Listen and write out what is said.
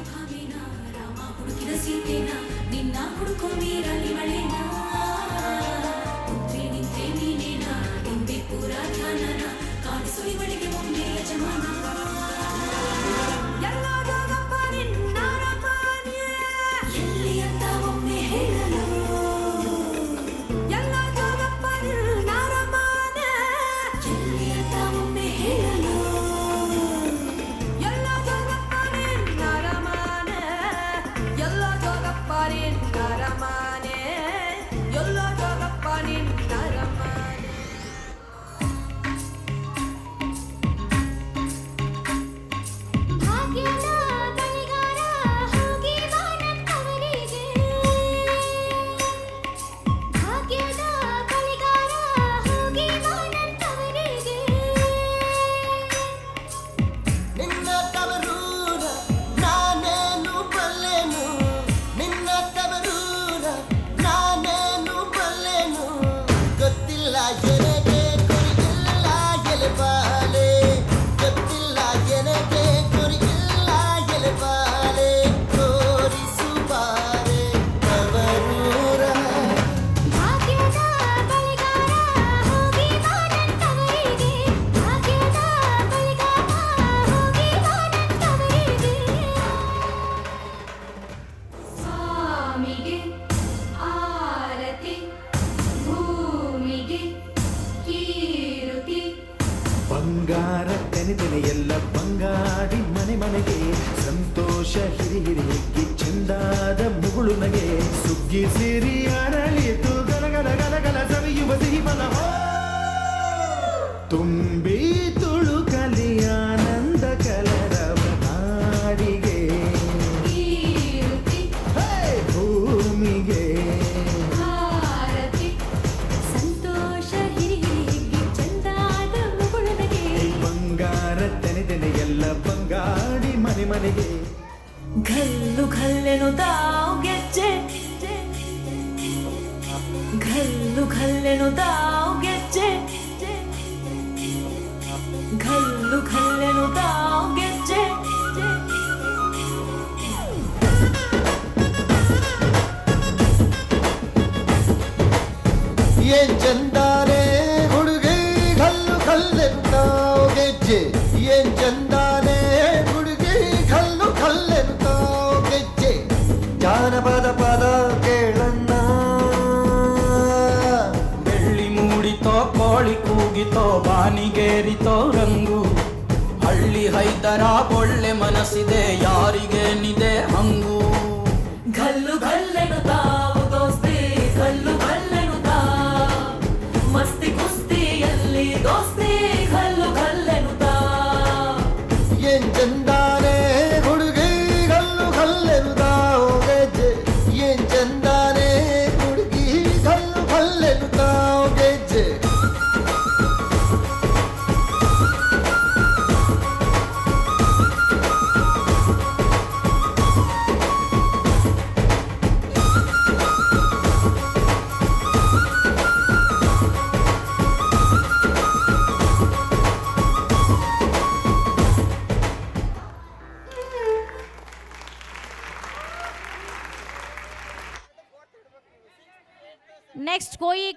ಭಾವಿನ ರಾಮ ಹುಡುಕಿದ ಸೀತೆನ ನಿನ್ನ ಹುಡುಕೋ ಮೀರಲಿವಳೇನ ಕುಂತ್ರೆ ನಿಂತ್ರೆ ನೀನೇನ ನಿಂದೆ ಪೂರ ಧ್ಯಾನನ ಕಾಣಿಸು ಇವಳಿಗೆ ಒಮ್ಮೆ ಯಜಮಾನ ಎಲ್ಲಿ ಅಂತ ಒಮ್ಮೆ ಹೇಳಲು ಎಲ್ಲಿ ಅಂತ ಒಮ್ಮೆ ಹೇಳಲು ಬಂಗಾರ ತೆನೆ ಎಲ್ಲ ಬಂಗಾಡಿ ಮನೆ ಮನೆಗೆ ಸಂತೋಷ ಹಿರಿ ಹಿರಿ ಹಿಗ್ಗಿ ಚೆಂದಾದ ಮುಗುಳು ನಗೆ ಸುಗ್ಗಿ ಸಿರಿ ಅರಳಿತು ಗಲಗಲ ಗಲಗಲ ಸವಿಯುವ ಸಿಹಿ ಬಲ ತುಂಬಿ ತುಳುಕಲಿ ಆನಂದ ಕಲರವ ನಾಡಿಗೆ ಭೂಮಿಗೆ ಬಂಗಾಡಿ ಮನೆ ಮನೆಗೆ ಘಲ್ಲು ಘಲ್ಲೆನು ದಾವ್ ಗೆಜ್ಜೆ ಘಲ್ಲು ಘಲ್ಲೆನು ದಾವ್ ಗೆಜ್ಜೆ ಘಲ್ಲು ಘಲ್ಲೆನು ದಾವ್ ಗೆಜ್ಜೆ ಏನ್ ಚಂದಾನೆ ಹುಡುಗಿ ಘಲ್ಲು ಘಲ್ಲೆನು ದಾವ್ ಗೆಜ್ಜೆ ಏನ್ ಚಂದಾನೆ ಹುಡುಗಿ ಘಲ್ಲು ಘಲ್ಲೆನು ದಾವ್ ಗೆಜ್ಜೆ ಜಾನಪದ ಪದ ಕೇಳಣ್ಣ ಬೆಳ್ಳಿ ಮೂಡಿತೋ ಕೋಳಿ ಕೂಗಿತೋ ಬಾನಿಗೇರಿತೋ ರಂಗು ಹಳ್ಳಿ ಹೈದರ ಒಳ್ಳೆ ಮನಸ್ಸಿದೆ ಯಾರಿಗೇನಿದೆ ಹಂಗು ಘಲ್ಲು ಘಲ್ಲೆನು ತಾವು ದೋಸ್ತಿ ಘಲ್ಲು ಘಲ್ಲೆನು ತಾವ್ ಮಸ್ತಿ ಕುಸ್ತಿಯಲ್ಲಿ ದೋಸ್ತಿ ಘಲ್ಲು ಘಲ್ಲೆನು ತಾವ್ ಏನ್ ಚಂದಾನೆ ಹುಡುಗಿ ಘಲ್ಲು ಘಲ್ಲೆನು ದಾವ್ ಗೆಜ್ಜೆ ಏನ್ ಚಂದಾನೆ ಹುಡುಗಿ ಘಲ್ಲು ಘಲ್ಲೆನು ದಾವ್ ಗೆಜ್ಜೆ नेक्स्ट कोई